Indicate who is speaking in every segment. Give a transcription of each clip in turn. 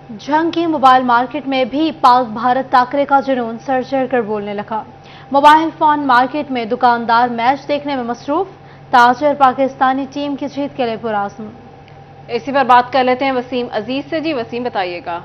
Speaker 1: जंग की mobile market में भी पाक भारत टाकरे का जुनून सर चढ़ कर बोलने लगा। मोबाइल फोन मार्केट में दुकानदार मैच देखने में मसरूफ, ताजर पाकिस्तानी टीम की जीत के लिए पुरआज़्म।
Speaker 2: इसी पर बात कर लेते हैं वसीम अजीज से। जी वसीम, बताइएगा।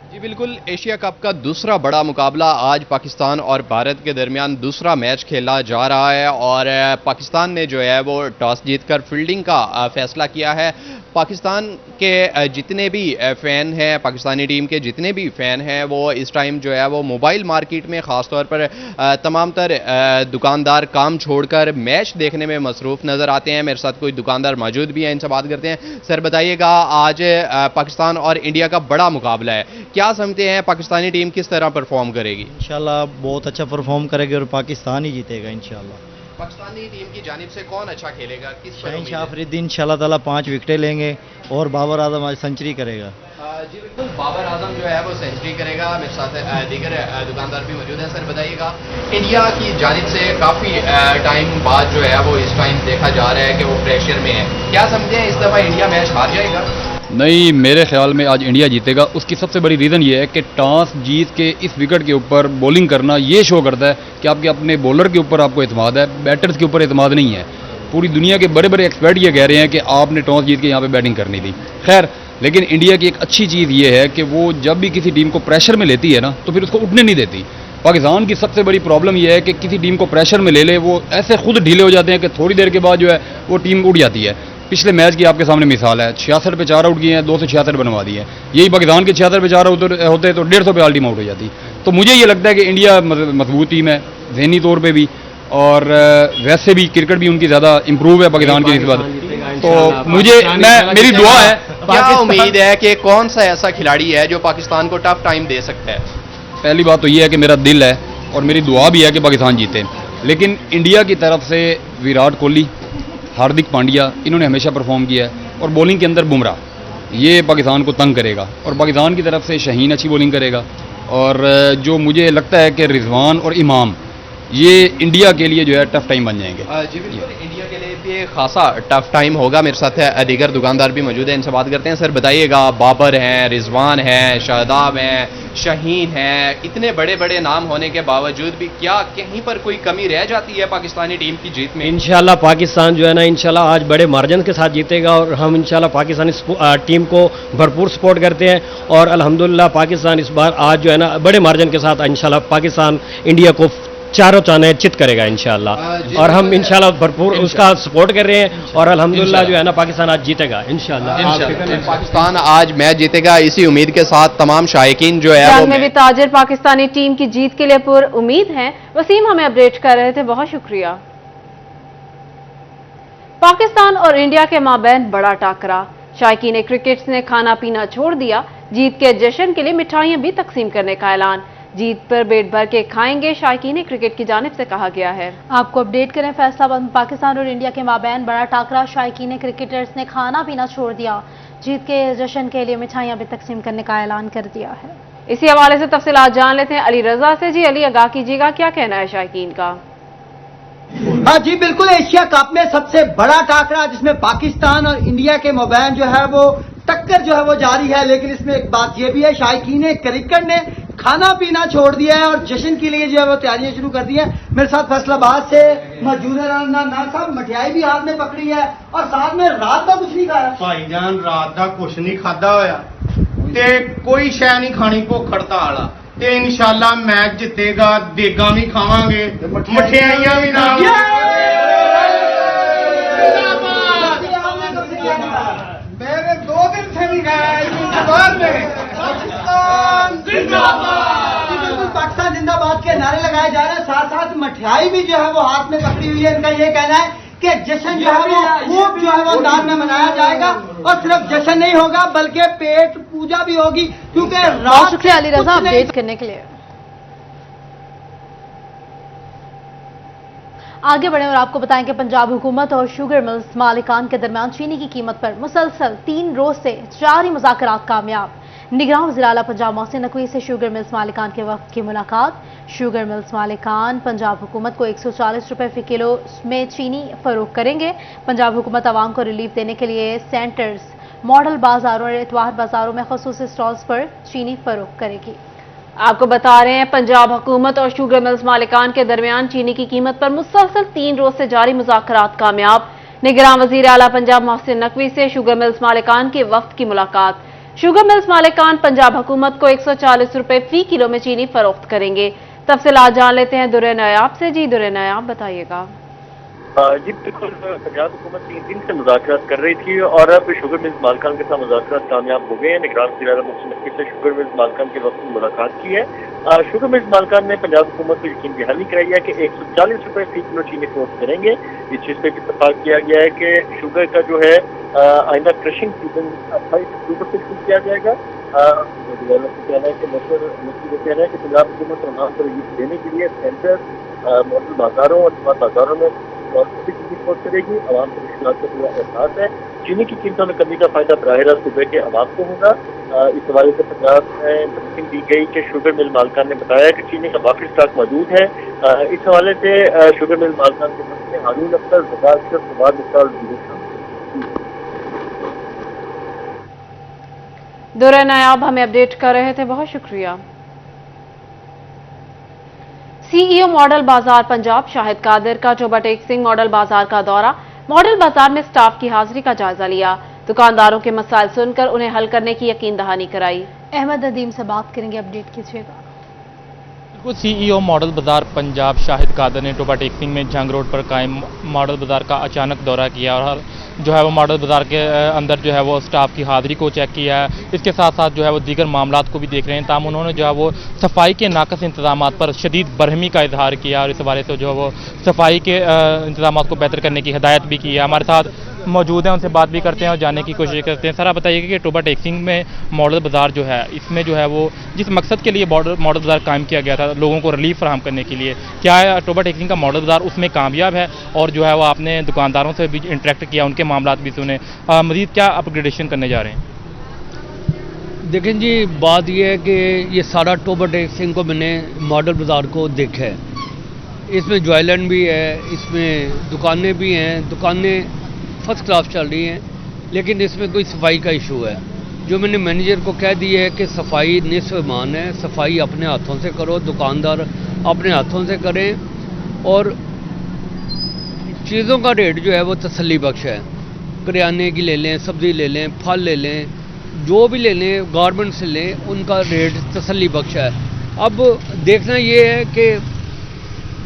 Speaker 3: जी बिल्कुल, एशिया कप का दूसरा बड़ा मुकाबला आज पाकिस्तान और भारत के दरमियान दूसरा मैच खेला जा रहा है और पाकिस्तान ने जो है वो टॉस जीतकर फील्डिंग का फैसला किया है। पाकिस्तान के जितने भी फ़ैन हैं, पाकिस्तानी टीम के जितने भी फ़ैन हैं, वो इस टाइम जो है वो मोबाइल मार्केट में ख़ास तौर पर तमाम तर दुकानदार काम छोड़कर मैच देखने में मसरूफ़ नज़र आते हैं। मेरे साथ कोई दुकानदार मौजूद भी हैं, इनसे बात करते हैं। सर बताइएगा, आज पाकिस्तान और इंडिया का बड़ा मुकाबला है, क्या समझते हैं पाकिस्तानी टीम किस तरह परफॉर्म करेगी?
Speaker 4: इंशाल्लाह बहुत अच्छा परफॉर्म करेगी और पाकिस्तान ही जीतेगा इंशाल्लाह।
Speaker 3: पाकिस्तानी टीम की जानिब से कौन अच्छा खेलेगा, किस पर उम्मीद
Speaker 4: शाह
Speaker 3: है?
Speaker 4: अफरीदी इंशाल्लाह ताला 5 विकेटें लेंगे और बाबर आजम आज सेंचुरी करेगा।
Speaker 3: जी बिल्कुल, बाबर आजम जो है वो सेंचुरी करेगा। मेरे साथ दीगर दुकानदार भी मौजूद हैं। सर बताइएगा, इंडिया की जानिब से काफ़ी टाइम बाद जो है वो इस टाइम देखा जा रहा है कि वो प्रेशर में है, क्या समझते हैं इस दफ़ा इंडिया मैच हार जाएगा?
Speaker 5: नहीं, मेरे ख्याल में आज इंडिया जीतेगा। उसकी सबसे बड़ी रीज़न ये है कि टॉस जीत के इस विकेट के ऊपर बॉलिंग करना ये शो करता है कि आपके अपने बॉलर के ऊपर आपको एतमाद है, बैटर्स के ऊपर एतमाद नहीं है। पूरी दुनिया के बड़े बड़े एक्सपर्ट ये कह रहे हैं कि आपने टॉस जीत के यहाँ पे बैटिंग करनी थी। खैर, लेकिन इंडिया की एक अच्छी चीज़ ये है कि वो जब भी किसी टीम को प्रेशर में लेती है ना, तो फिर उसको उठने नहीं देती। पाकिस्तान की सबसे बड़ी प्रॉब्लम यह है कि किसी टीम को प्रेशर में ले ले, वो ऐसे खुद ढीले हो जाते हैं कि थोड़ी देर के बाद जो है वो टीम उठ जाती है। पिछले मैच की आपके सामने मिसाल है, 66 पे 4 आउट किए हैं, 266 बनवा दिए हैं। यही पाकिस्तान के 66 पे 4 आउट होते तो 150 पे ऑल टीम आउट हो जाती। तो मुझे ये लगता है कि इंडिया मजबूत टीम है, जहनी तौर पे भी, और वैसे भी क्रिकेट भी उनकी ज़्यादा इंप्रूव है पाकिस्तान की निस्बत। तो मेरी दुआ है।
Speaker 3: क्या उम्मीद है कि कौन सा ऐसा खिलाड़ी है जो पाकिस्तान को टफ टाइम दे सकता है?
Speaker 5: पहली बात तो ये है कि मेरा दिल है और मेरी दुआ भी है कि पाकिस्तान जीते, लेकिन इंडिया की तरफ से विराट कोहली, हार्दिक पांड्या, इन्होंने हमेशा परफॉर्म किया है, और बॉलिंग के अंदर बुमराह, ये पाकिस्तान को तंग करेगा। और पाकिस्तान की तरफ से शाहीन अच्छी बॉलिंग करेगा, और जो मुझे लगता है कि रिजवान और इमाम, ये इंडिया के लिए जो है टफ टाइम बन जाएंगे।
Speaker 3: जी बिल्कुल, इंडिया के लिए भी खासा टफ टाइम होगा। मेरे साथ है दीगर दुकानदार भी मौजूद हैं, इनसे बात करते हैं। सर बताइएगा, बाबर हैं, रिजवान हैं, शादाब हैं, शाहीन हैं, इतने बड़े बड़े नाम होने के बावजूद भी क्या कहीं पर कोई कमी रह जाती है पाकिस्तानी टीम की जीत में?
Speaker 6: इंशाल्लाह पाकिस्तान जो है ना, इंशाल्लाह आज बड़े मार्जिन के साथ जीतेगा, और हम इंशाल्लाह पाकिस्तानी टीम को भरपूर सपोर्ट करते हैं। और अल्हम्दुलिल्लाह पाकिस्तान इस बार आज जो है ना बड़े मार्जिन के साथ इंशाल्लाह पाकिस्तान इंडिया को चारों चाने चित करेगा इंशाल्लाह, और हम इंशाल्लाह भरपूर उसका सपोर्ट कर रहे हैं। और अल्हम्दुलिल्लाह जो है ना पाकिस्तान आज जीतेगा इंशाल्लाह।
Speaker 3: पाकिस्तान आज मैच जीतेगा, इसी उम्मीद के साथ तमाम शायकीन जो है वो
Speaker 2: में भी ताजर पाकिस्तानी टीम की जीत के लिए पूरी उम्मीद है। वसीम हमें अपडेट कर रहे थे, बहुत शुक्रिया। पाकिस्तान और इंडिया के माबैन बड़ा टाकरा, शायकीन क्रिकेट ने खाना पीना छोड़ दिया, जीत के जश्न के लिए मिठाइयां भी तकसीम करने का ऐलान। जीत पर पेट भर के खाएंगे, शायकीन क्रिकेट की जानिब से कहा गया है।
Speaker 1: आपको अपडेट करें, फैसलाबाद पाकिस्तान और इंडिया के माबैन बड़ा टाकरा, शायकीन क्रिकेटर्स ने खाना पीना छोड़ दिया, जीत के जश्न के लिए मिठाइयां भी तकसीम करने का ऐलान कर दिया है।
Speaker 2: इसी हवाले से तफसीलात जान लेते हैं अली रजा से। जी अली, आगाह कीजिएगा, क्या कहना है शायकीन का?
Speaker 7: हाँ जी बिल्कुल, एशिया कप में सबसे बड़ा टाकरा जिसमें पाकिस्तान और इंडिया के माबैन जो है वो टक्कर जो है वो जारी है। लेकिन इसमें एक बात ये भी है, शायकीन क्रिकेट ने खाना पीना छोड़ दिया है और जश्न के लिए जो है वो तैयारियां शुरू कर दी है। मेरे साथ फैसलाबाद से मौजूद है ना साहब, मठियाई भी हाथ में पकड़ी है और साथ में रात का कुछ नहीं खाया।
Speaker 8: भाईजान रात का कुछ नहीं खादा होया ते कोई शै नहीं खानी भुख हड़ताल आ ते इंशाल्लाह मैच जितेगा, देगा भी खावांगे, मठियाइयां भी नाल। मेरे 2 दिन से नहीं खाया इंतजार में। पाकिस्तान जिंदाबाद,
Speaker 7: पाकिस्तान जिंदाबाद के नारे लगाए जा रहे हैं, साथ साथ मठियाई भी जो है वो हाथ में पकड़ी हुई है। इनका ये कहना है कि जश्न जो है वो खूब जो है वो अंदाज में मनाया जाएगा, और सिर्फ जश्न नहीं होगा बल्कि पेट पूजा भी होगी, क्योंकि
Speaker 1: बहुत शुक्रिया अली रजा अपडेट करने के लिए। आगे बढ़े और आपको बताएं कि पंजाब हुकूमत और शुगर मिल्स मालिकान के दरमियान चीनी की कीमत पर मुसलसल 3 रोज से जारी मुज़ाकरात कामयाब। निगरान वज़ीर आला पंजाब मोहसिन नकवी से शुगर मिल्स मालिकान के वक्त की मुलाकात। शुगर मिल्स मालिकान पंजाब हुकूमत को 140 रुपए फी किलो में चीनी फरोख्त करेंगे। पंजाब हुकूमत आवाम को रिलीफ देने के लिए सेंटर्स मॉडल बाजारों और इतवार बाजारों में खसूसी स्टॉल्स पर चीनी फरोख्त करेगी।
Speaker 2: आपको बता रहे हैं, पंजाब हुकूमत और शुगर मिल्स मालिकान के दरमियान चीनी की कीमत पर मुसलसल 3 रोज से जारी मुज़ाकरात कामयाब। निगरान वजीर आला पंजाब मोहसिन नकवी से शुगर मिल्स मालिकान के वफ्द की मुलाकात। शुगर मिल्स मालिकान पंजाब हुकूमत को 140 रुपए फी किलो में चीनी फरोख्त करेंगे। तफसीलात जान लेते हैं दुर्रे नयाब से। जी दुर्रे नयाब, बताइएगा।
Speaker 9: जी बिल्कुल, पंजाब हुकूमत 3 दिन से मुज़ाकरात कर रही थी और अब शुगर मिल्स मालिकान के साथ मुज़ाकरात कामयाब हो गए हैं। निगरान वज़ीर आला मोहसिन नकवी से शुगर मिल्स मालिकान के वक्त मुलाकात की है। शुगर मिल्स मालिकान ने पंजाब हुकूमत को यकीन दहानी कराई है कि 140 रुपए फी किलो चीनी फरोख्त करेंगे। इस चीज़ पर इत्तफाक किया गया है कि शुगर का जो है आइंदा क्रशिंग सीजन 28 अक्टूबर से शुरू किया जाएगा। कहना है कि कहना है कि पंजाब हुकूमत और पर देने के लिए सेंटर मॉडल बाजारों और बाजारों में चीनी फरोख्त करेगी। आवाम को मुश्किलात का पूरा एहसास है। चीनी की कीमतों में कमी का फायदा बराह रास्त सूबे के आवाम को होगा। इस हवाले से पंजाब में ब्रीफिंग दी गई कि शुगर मिल मालिकान ने बताया कि चीनी का वाकई स्टॉक मौजूद है। इस हवाले से शुगर मिल मालिकान के मंत्री हारून अख्तर
Speaker 2: दुर्रे नायाब हमें अपडेट कर रहे थे, बहुत शुक्रिया। सीईओ मॉडल बाजार पंजाब शाहिद कादिर का चोबा टेक सिंह मॉडल बाजार का दौरा। मॉडल बाजार में स्टाफ की हाजिरी का जायजा लिया। दुकानदारों के मसाइल सुनकर उन्हें हल करने की यकीन दहानी कराई।
Speaker 1: अहमद नदीम से बात करेंगे, अपडेट कीजिएगा।
Speaker 10: सीईओ मॉडल बाजार पंजाब शाहिद कादिर ने टोबा टेक सिंह में जंग रोड पर कायम मॉडल बाजार का अचानक दौरा किया और जो है वो मॉडल बाजार के अंदर जो है वो स्टाफ की हाजिरी को चेक किया है। इसके साथ साथ जो है वो दीगर मामलात को भी देख रहे हैं। ताम उन्होंने जो है वो सफाई के नाकस इंतजाम पर शदीद बरहमी का इजहार किया और इस हवाले से जो है वो सफाई के इंतजाम को बेहतर करने की हिदायत भी की है। हमारे साथ मौजूद हैं, उनसे बात भी करते हैं और जानने की कोशिश करते हैं। सर आप बताइएगा कि टोबा टेक सिंह में मॉडल बाजार जो है इसमें जो है वो जिस मकसद के लिए मॉडल बाजार कायम किया गया था, लोगों को रिलीफ फराहम करने के लिए, क्या है टोबा टेक सिंह का मॉडल बाजार उसमें कामयाब है? और जो है वो आपने दुकानदारों से भी इंटरेक्ट किया, उनके मामलात भी सुने, मजीद क्या अपग्रेडेशन करने जा रहे हैं?
Speaker 11: देखें जी, बात यह है कि ये सारा टोबा टेक सिंह को मैंने मॉडल बाज़ार को देखा है। इसमें ज्वेलर्स भी है, इसमें दुकानें भी हैं, दुकानें फर्स्ट क्लास चल रही हैं, लेकिन इसमें कोई सफाई का इशू है। जो मैंने मैनेजर को कह दिया है कि सफाई निस्फ़ ईमान है, सफाई अपने हाथों से करो, दुकानदार अपने हाथों से करें और चीज़ों का रेट जो है वो तसल्ली बख्श है। करियाने की ले लें, सब्ज़ी ले लें, फल ले लें, जो भी ले लें, गारमेंट्स से लें, उनका रेट तसल्ली बख्श है। अब देखना ये है कि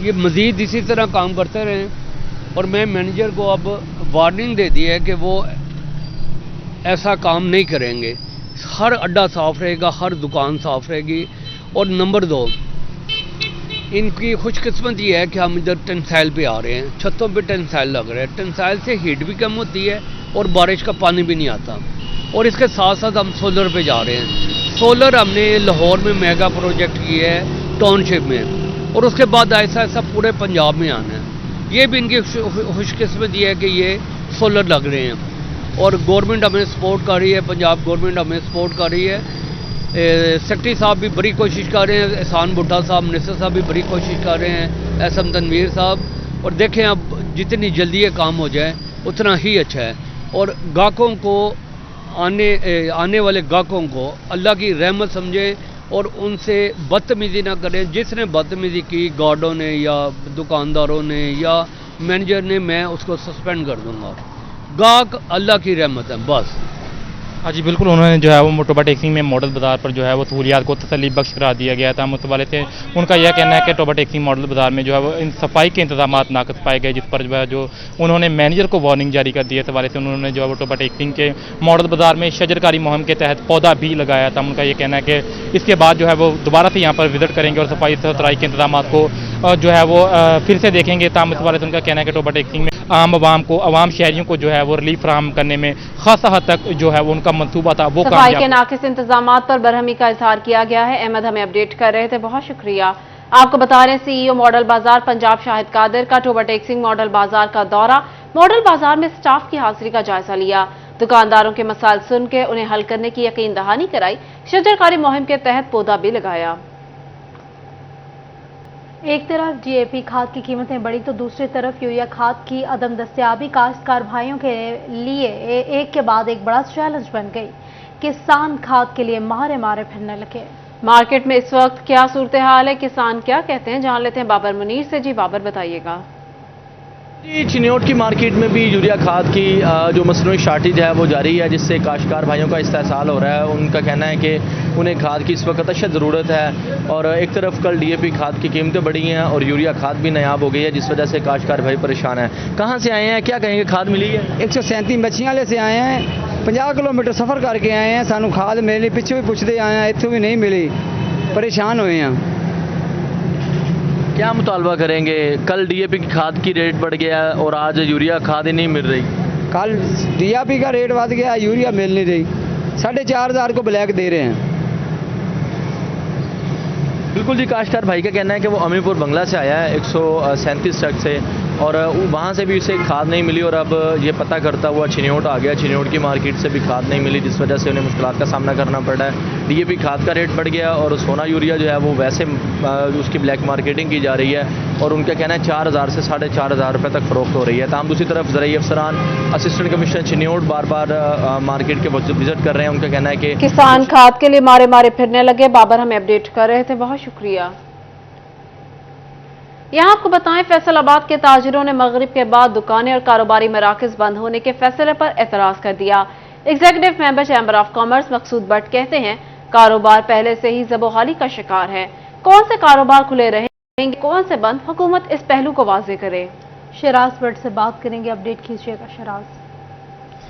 Speaker 11: ये मज़ीद इसी तरह काम करते रहें और मैं मैनेजर को अब वार्निंग दे दी है कि वो ऐसा काम नहीं करेंगे। हर अड्डा साफ़ रहेगा, हर दुकान साफ़ रहेगी। और नंबर 2, इनकी खुशकिस्मत ये है कि हम इधर टेंसाइल पे आ रहे हैं, छतों पे टेंसाइल लग रहे हैं। टेंसाइल से हीट भी कम होती है और बारिश का पानी भी नहीं आता। और इसके साथ साथ हम सोलर पे जा रहे हैं। सोलर हमने लाहौर में मेगा प्रोजेक्ट किया है टाउनशिप में, और उसके बाद ऐसा ऐसा पूरे पंजाब में आना है। ये भी इनकी खुशकिस्मत ये है कि ये सोलर लग रहे हैं और गवर्नमेंट हमें सपोर्ट कर रही है, पंजाब गवर्नमेंट हमें सपोर्ट कर रही है। सेक्रेटरी साहब भी बड़ी कोशिश कर रहे हैं, एहसान भुट्टा साहब, मिनिस्टर साहब भी बड़ी कोशिश कर रहे हैं, एसएम तनवीर साहब। और देखें अब जितनी जल्दी ये काम हो जाए उतना ही अच्छा है। और गाहकों को आने वाले गाहकों को अल्लाह की रहमत समझें और उनसे बदतमीज़ी ना करें। जिसने बदतमीज़ी की, गार्डों ने या दुकानदारों ने या मैनेजर ने, मैं उसको सस्पेंड कर दूंगा। गाहक अल्लाह की रहमत है बस।
Speaker 10: हाँ जी बिल्कुल, उन्होंने जो है वो टोबा टेक सिंह में मॉडल बाजार पर जो है वो सहूलियात को तसल्ली बख्श करार दिया गया था। उस वाले से उनका यह कहना है कि टोबा टेक सिंह मॉडल बाजार में जो है वो इन सफाई के इंतजाम नाकस पाए गए, जिस पर जो है जो उन्होंने मैनेजर को वार्निंग जारी कर दी है। इस वाले से उन्होंने जो है वो टोबा टेक सिंह के मॉडल बाजार में शजरकारी मुहिम के तहत पौधा भी लगाया था। उनका यह कहना है कि इसके बाद जो है वो दोबारा से यहाँ पर विजिट करेंगे और सफाई सुथराई के इंतजाम को जो है वो फिर से देखेंगे। ताम इस वाले से उनका कहना है कि टोबा टेक सिंह में आवाम शहरियों को जो है वो रिलीफ फराहम करने में खासा हद तक जो है वो उनका मंसूबा था वो
Speaker 2: सफाई के नाकिस इंतजामात पर बरहमी का इजहार किया गया है। अहमद हमें अपडेट कर रहे थे, बहुत शुक्रिया। आपको बता रहे हैं सीईओ मॉडल बाजार पंजाब शाहिद कादिर का टोबा टेक सिंह मॉडल बाजार का दौरा। मॉडल बाजार में स्टाफ की हाजिरी का जायजा लिया, दुकानदारों के मसाइल सुन के उन्हें हल करने की यकीन दहानी कराई, शजरकारी मुहिम के तहत पौधा भी लगाया।
Speaker 1: एक तरफ डीएपी खाद की कीमतें बढ़ी तो दूसरी तरफ यूरिया खाद की अदम दस्तयाबी काश्तकार भाइयों के लिए एक के बाद एक बड़ा चैलेंज बन गई। किसान खाद के लिए मारे मारे फिरने लगे।
Speaker 2: मार्केट में इस वक्त क्या सूरत हाल है, किसान क्या कहते हैं, जान लेते हैं बाबर मुनीर से। जी बाबर, बताइएगा।
Speaker 12: जी, चिन्योट की मार्केट में भी यूरिया खाद की जो मसनूई शार्टेज है वो जारी है, जिससे काश्तकार भाइयों का इस्तेहसाल हो रहा है। उनका कहना है कि उन्हें खाद की इस वक्त अशद ज़रूरत है और एक तरफ कल डीएपी खाद की कीमतें बढ़ी हैं और यूरिया खाद भी नायाब हो गई है, जिस वजह से काश्तकार भाई परेशान है। कहाँ से आए हैं, क्या कहेंगे, खाद मिली है?
Speaker 13: 137 बच्चियां वाले से आए हैं, 50 किलोमीटर सफ़र करके आए हैं, सानू खाद मिली, पिछले भी पूछते आए हैं, इतों भी नहीं मिली, परेशान हुए हैं।
Speaker 12: क्या मुतालबा करेंगे? कल डीएपी की खाद की रेट बढ़ गया और आज यूरिया खाद ही नहीं मिल रही।
Speaker 13: कल डीएपी का रेट बढ़ गया, यूरिया मिल नहीं रही, 4,500 को ब्लैक दे रहे हैं।
Speaker 12: बिल्कुल जी, काश्तकार भाई का कहना है कि वो अमीरपुर बंगला से आया है 137 ट्रक से और वहाँ से भी उसे खाद नहीं मिली और अब ये पता करता हुआ चिन्योट आ गया। चिन्योट की मार्केट से भी खाद नहीं मिली, जिस वजह से उन्हें मुश्किलात का सामना करना पड़ रहा है। डीएपी खाद का रेट बढ़ गया और सोना यूरिया जो है वो वैसे उसकी ब्लैक मार्केटिंग की जा रही है और उनका कहना है 4,000 से 4,500 रुपये तक फ़रोख्त हो रही है। तमाम दूसरी तरफ ज़राई अफसरान असिस्टेंट कमिश्नर चिन्योट बार बार मार्केट के विजिट कर रहे हैं। उनका कहना है कि
Speaker 2: किसान खाद के लिए मारे मारे फिरने लगे। बाबर हमें अपडेट कर रहे थे, बहुत शुक्रिया। यहाँ आपको बताएं, फैसलाबाद के ताजिरों ने मगरिब के बाद दुकानें और कारोबारी मराकज बंद होने के फैसले पर एतराज कर दिया। Executive member chamber of commerce Maqsood Bhatt कहते हैं, कारोबार पहले से ही ज़बोहाली का शिकार है। कौन से कारोबार खुले रहेंगे, कौन से बंद, हुकूमत इस पहलू को वाज़ेह करे।
Speaker 1: शराज भट्ट से बात करेंगे, अपडेट कीजिएगा शराज।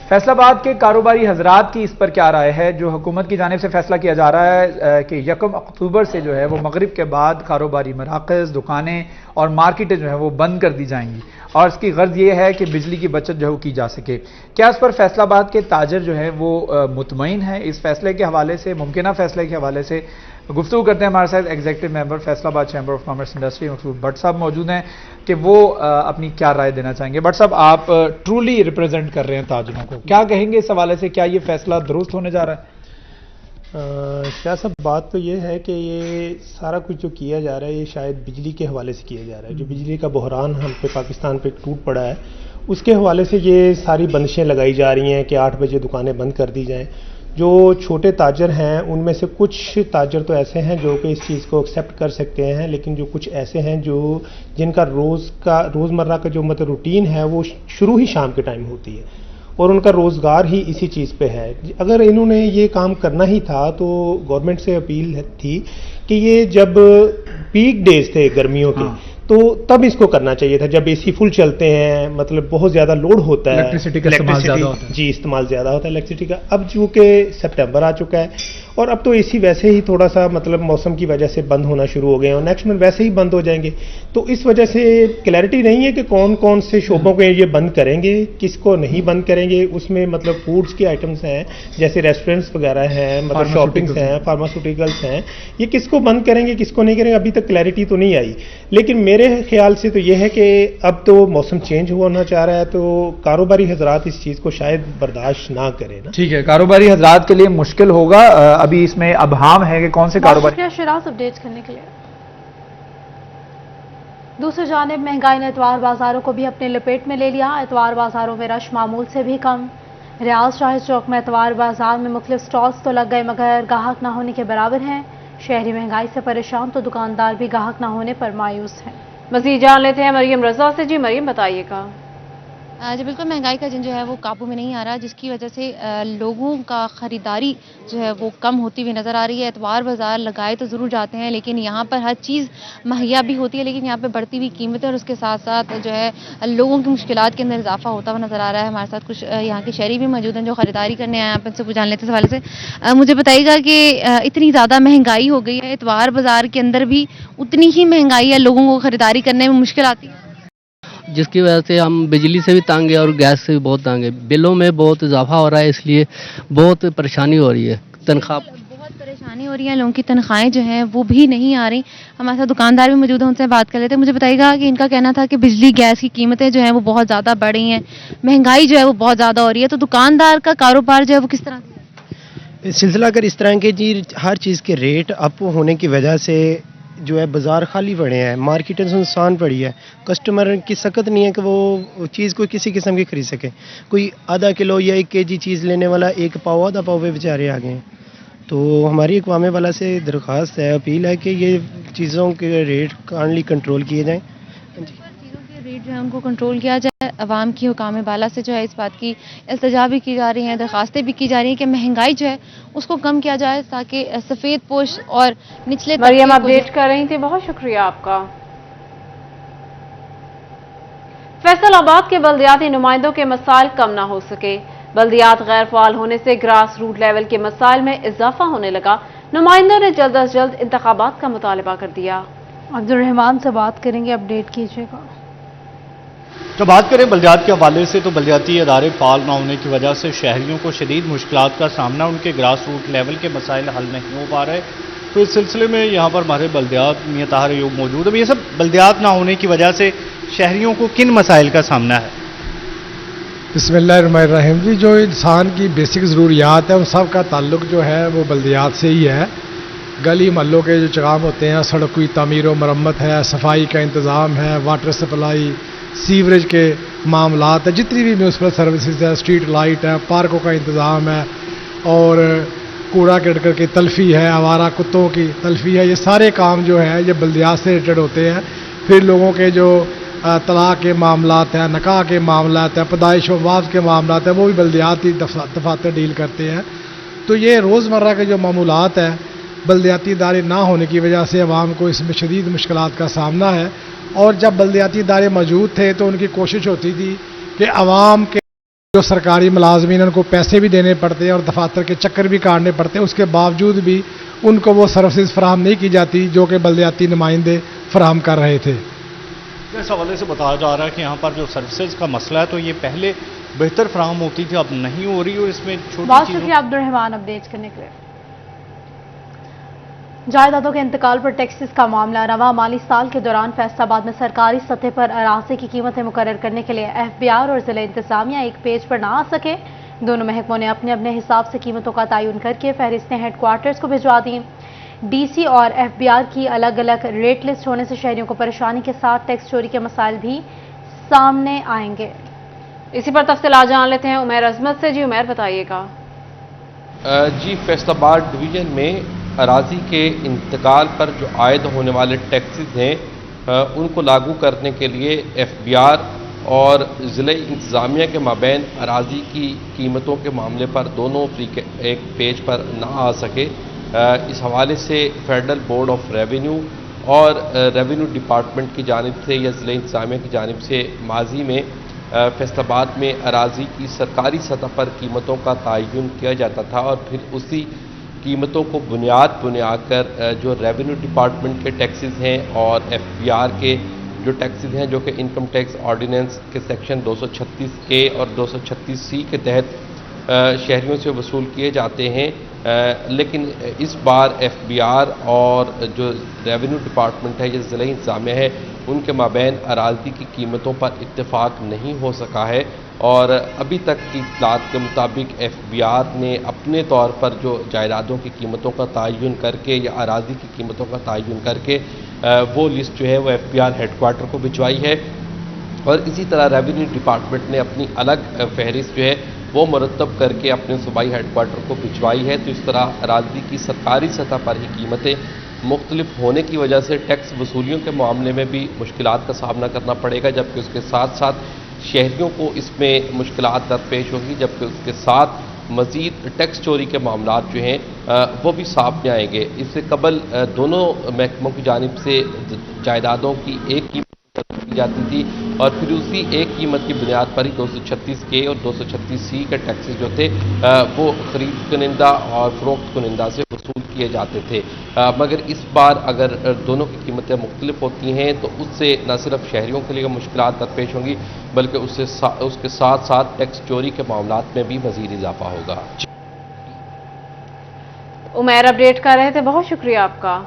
Speaker 14: फैसलाबाद के कारोबारी हजरात की इस पर क्या राय है? जो हुकूमत की जानिब से फैसला किया जा रहा है कि 1 अक्टूबर से जो है वो मगरिब के बाद कारोबारी मराकज़, दुकानें और मार्केटें जो है वो बंद कर दी जाएंगी और इसकी गर्ज ये है कि बिजली की बचत जो है वो की जा सके। क्या इस पर फैसलाबाद के ताजर जो है वो मुतमईन है? इस फैसले के हवाले से, मुमकिना फैसले के हवाले से गुफ्तगू करते हैं हमारे साथ executive member Faisalabad chamber of commerce industry Maqsood Bhatt साहब मौजूद हैं कि वो अपनी क्या राय देना चाहेंगे। भट्ट साहब, आप ट्रूली रिप्रेजेंट कर रहे हैं ताजरों को, क्या कहेंगे इस हवाले से? क्या ये फैसला दुरुस्त होने जा रहा है?
Speaker 15: शाह साहब, बात तो ये है कि ये सारा कुछ जो किया जा रहा है ये शायद बिजली के हवाले से किया जा रहा है। जो बिजली का बहरान हम पे पाकिस्तान पे टूट पड़ा है, उसके हवाले से ये सारी बंदिशें लगाई जा रही हैं कि 8 बजे दुकानें बंद कर दी जाएं। जो छोटे ताजर हैं उनमें से कुछ ताजर तो ऐसे हैं जो कि इस चीज़ को एक्सेप्ट कर सकते हैं, लेकिन जो कुछ ऐसे हैं जो जिनका रोज़मर्रा का जो मतलब रूटीन है वो शुरू ही शाम के टाइम होती है और उनका रोज़गार ही इसी चीज़ पे है। अगर इन्होंने ये काम करना ही था तो गवर्नमेंट से अपील थी कि ये जब पीक डेज थे गर्मियों के, तो तब इसको करना चाहिए था, जब एसी फुल चलते हैं, मतलब बहुत ज़्यादा लोड होता है,
Speaker 14: इलेक्ट्रिसिटी का इस्तेमाल ज़्यादा होता है।
Speaker 15: जी, इस्तेमाल ज़्यादा होता है इलेक्ट्रिसिटी का। अब चूँकि सितंबर आ चुका है और अब तो एसी वैसे ही थोड़ा सा मतलब मौसम की वजह से बंद होना शुरू हो गए और नेक्स्ट मंथ वैसे ही बंद हो जाएंगे, तो इस वजह से क्लैरिटी नहीं है कि कौन कौन से शोबों को ये बंद करेंगे, किसको नहीं बंद करेंगे। उसमें मतलब फूड्स के आइटम्स हैं, जैसे रेस्टोरेंट्स वगैरह हैं, मतलब शॉपिंग्स हैं, फार्मास्यूटिकल्स हैं, ये किसको बंद करेंगे किसको नहीं करेंगे, अभी तक क्लैरिटी तो नहीं आई। लेकिन मेरे ख्याल से तो ये है कि अब तो मौसम चेंज होना चाह रहा है, तो कारोबारी हजरात इस चीज़ को शायद बर्दाश्त ना करें ना।
Speaker 14: ठीक है, कारोबारी हजरात के लिए मुश्किल होगा। अभी इसमें अबहाम है कि कौन से कारोबारी।
Speaker 1: शराज अपडेट करने के लिए। दूसरी जानिब महंगाई ने इतवार बाजारों को भी अपने लपेट में ले लिया। इतवार बाजारों में रश मामूल से भी कम। रियाज शाही चौक में इतवार बाजार में मुख्तलिफ स्टॉल्स तो लग गए मगर गाहक ना होने के बराबर हैं। शहरी महंगाई से परेशान तो दुकानदार भी गाहक ना होने पर मायूस हैं।
Speaker 2: मज़ीद जान लेते हैं मरियम रजा से। जी मरियम, बताइएगा।
Speaker 16: जी बिल्कुल, महंगाई का जो है वो काबू में नहीं आ रहा, जिसकी वजह से लोगों का ख़रीदारी जो है वो कम होती हुई नज़र आ रही है। एतवार बाज़ार लगाए तो ज़रूर जाते हैं, लेकिन यहाँ पर हर चीज़ मुहैया भी होती है, लेकिन यहाँ पे बढ़ती हुई कीमतें और उसके साथ साथ जो है लोगों की मुश्किलात के अंदर इजाफा होता हुआ नज़र आ रहा है। हमारे साथ कुछ यहाँ के शहरी भी मौजूद हैं जो ख़रीदारी करने आए हैं, आप इनसे कुछ जान लेते इस हवाले से। मुझे बताइएगा कि इतनी ज़्यादा महंगाई हो गई है, एतवार बाज़ार के अंदर भी उतनी ही महंगाई है, लोगों को ख़रीदारी करने में मुश्किल आती है,
Speaker 17: जिसकी वजह से हम बिजली से भी तंग है और गैस से भी बहुत तंग है। बिलों में बहुत इजाफा हो रहा है, इसलिए बहुत परेशानी हो रही है। तनख्वाह
Speaker 16: बहुत परेशानी हो रही है, लोगों की तनख्वाहें जो हैं वो भी नहीं आ रही। हमारे साथ दुकानदार भी मौजूद हैं, उनसे बात कर लेते हैं। मुझे बताइएगा कि इनका कहना था कि बिजली गैस की कीमतें जो हैं वो बहुत ज़्यादा बढ़ रही हैं, महंगाई जो है वो बहुत ज़्यादा हो रही है, तो दुकानदार का कारोबार जो है वो किस तरह
Speaker 18: सिलसिला अगर इस तरह के जी हर चीज़ के रेट अप होने की वजह से जो है बाज़ार खाली पड़े हैं, मार्केटें सुनसान पड़ी है, कस्टमर की सकत नहीं है कि वो चीज़ कोई किसी किस्म की खरीद सके। कोई आधा किलो या 1 केजी चीज़ लेने वाला 1 पाव आधा पाव पे बेचारे आ गए हैं। तो हमारी अक़वाम वाला से दरख्वास्त है, अपील है कि ये चीज़ों के रेट काइंडली कंट्रोल किए जाएँ।
Speaker 16: रेट जो है उनको कंट्रोल किया जाए। अवाम की हुकाम बाला से जो है इस बात की इल्तिजा भी की जा रही है, दरखास्तें भी की जा रही हैं कि महंगाई जो है उसको कम किया जाए ताकि सफ़ेद पोश और निचले
Speaker 2: मरियम अपडेट कर रही थी, बहुत शुक्रिया आपका। फैसलाबाद के बल्दियाती नुमाइंदों के मसाइल कम ना हो सके। बल्दियात गैर फाल होने से ग्रास रूट लेवल के मसाइल में इजाफा होने लगा। नुमाइंदों ने जल्द अज जल्द इंतखाबात का मुतालबा कर दिया।
Speaker 1: अब्दुर्रहमान से बात करेंगे, अपडेट कीजिएगा।
Speaker 19: तो बात करें बल्दियात के हवाले से, तो बल्दियाती अदारे फाल ना होने की वजह से शहरियों को शदीद मुश्किलात का सामना, उनके ग्रास रूट लेवल के मसाइल हल नहीं हो पा रहे। तो इस सिलसिले में यहाँ पर हमारे बल्दियात मियां ताहिर अयूब मौजूद है। ये सब बल्दियात ना होने की वजह से शहरियों को किन मसाइल का सामना है?
Speaker 20: बिस्मिल्लाहिर्रहमानिर्रहीम जी, जो इंसान की बेसिक ज़रूरियात है उन सब का ताल्लुक जो है वो बल्दियात से ही है। गली महलों के जो काम होते हैं, सड़क की तामीर व मरम्मत है, सफाई का इंतज़ाम है, वाटर सप्लाई, सीवरेज के मामलात है, जितनी भी म्यूनसिपल सर्विसेज है, स्ट्रीट लाइट है, पार्कों का इंतज़ाम है और कूड़ा करकट की तल्फ़ी है, आवारा कुत्तों की तल्फ़ी है, ये सारे काम जो है ये बल्दियात से रिलेटेड होते हैं। फिर लोगों के जो तलाक के मामलात हैं, निकाह के मामलात हैं, पैदाइश व वापस के मामलात हैं, वो भी बल्दियाती दफातर डील करते हैं। तो ये रोज़मर्रा के जो मामूलात हैं, बल्दियाती इदारे ना होने की वजह से अवाम को इसमें शदीद मुश्किलात का सामना है। और जब बल्दियाती इदारे मौजूद थे तो उनकी कोशिश होती थी कि अवाम के जो सरकारी मुलाजमीन उनको पैसे भी देने पड़ते हैं और दफातर के चक्कर भी काटने पड़ते हैं, उसके बावजूद भी उनको वो सर्विसेज फराहम नहीं की जाती जो कि बल्दियाती नुमाइंदे फराहम कर रहे थे।
Speaker 19: इस हवाले से बताया जा रहा है कि यहाँ पर जो सर्विसेज का मसला है तो ये पहले बेहतर फराहम होती थी, अब नहीं हो रही, और इसमें
Speaker 1: बहुत शुक्रिया अब्दुर्रहमान अपडेट करने के लिए। जायदादों के इंतकाल पर टैक्सेस का मामला, रवा माली साल के दौरान फैसलाबाद में सरकारी सतह पर अराज़ी की कीमतें मुकर्रर करने के लिए FBR और जिला इंतजामिया एक पेज पर ना आ सके। दोनों महकमों ने अपने अपने हिसाब से कीमतों का तयन करके फहरिस्तें हेडक्वार्टर्स को भिजवा दी। DC और FBR की अलग अलग रेट लिस्ट होने से शहरियों को परेशानी के साथ टैक्स चोरी के मसाइल भी सामने आएंगे।
Speaker 2: इसी पर तफसीलात जान लेते हैं उमैर अजमत से। जी उमैर, बताइएगा।
Speaker 21: जी, फैसलाबाद डिवीज़न में अराजी के इंतकाल पर जो आयद होने वाले टैक्सेस हैं उनको लागू करने के लिए FBR और ज़िले इंतज़ामिया के माबैन अराजी की कीमतों के मामले पर दोनों एक पेज पर ना आ सके। इस हवाले से फेडरल बोर्ड ऑफ रेवेन्यू और रेवेन्यू डिपार्टमेंट की जानिब से या ज़िले इंतज़ामिया की जानिब से माजी में फैसलाबाद में अराजी की सरकारी सतह पर कीमतों का तयन किया जाता था और फिर उसी कीमतों को बुनियाद कर जो रेवेन्यू डिपार्टमेंट के टैक्सेस हैं और FBR के जो टैक्सेस हैं जो कि इनकम टैक्स ऑर्डिनेंस के सेक्शन 236A और 236C के तहत शहरियों से वसूल किए जाते हैं। लेकिन इस बार FBR और जो रेवेन्यू डिपार्टमेंट है या ज़िला इंतज़ामिया है उनके माबैन अराज़ी की कीमतों पर इत्तेफाक नहीं हो सका है और अभी तक की इत्तलात के मुताबिक FBR ने अपने तौर पर जो जायदादों की कीमतों का तयन करके या अराज़ी की कीमतों का तयन करके वो लिस्ट जो है वो FBR हेडक्वार्टर को भिजवाई है और इसी तरह रेवेन्यू डिपार्टमेंट ने अपनी अलग फहरिस्त जो है वो मुरतब करके अपने सूबाई हेडक्वार्टर को भिजवाई है। तो इस तरह अराज़ी की सरकारी सतह पर ही कीमतें मुख्तलिफ होने की वजह से टैक्स वसूलियों के मामले में भी मुश्किलात का सामना करना पड़ेगा, जबकि उसके साथ साथ शहरियों को इसमें मुश्किलात दरपेश होगी, जबकि उसके साथ मज़ीद टैक्स चोरी के मामला जो हैं वो भी सामने आएंगे। इससे कबल दोनों महकमों की जानिब से जायदादों की एक कीमत की जाती थी और फिर उसी एक कीमत की बुनियाद पर ही 236K और 236C के टैक्सेस जो थे वो खरीद कुनिंदा और फ़रोख्त कुनिंदा से वसूल किए जाते थे। मगर इस बार अगर दोनों की कीमतें मुख्तलिफ होती हैं तो उससे न सिर्फ शहरियों के लिए मुश्किलात दरपेश होंगी बल्कि उसके साथ साथ टैक्स चोरी के मामलात में भी मज़ीद इजाफा होगा।
Speaker 2: उमैर अपडेट कर रहे थे, बहुत शुक्रिया आपका।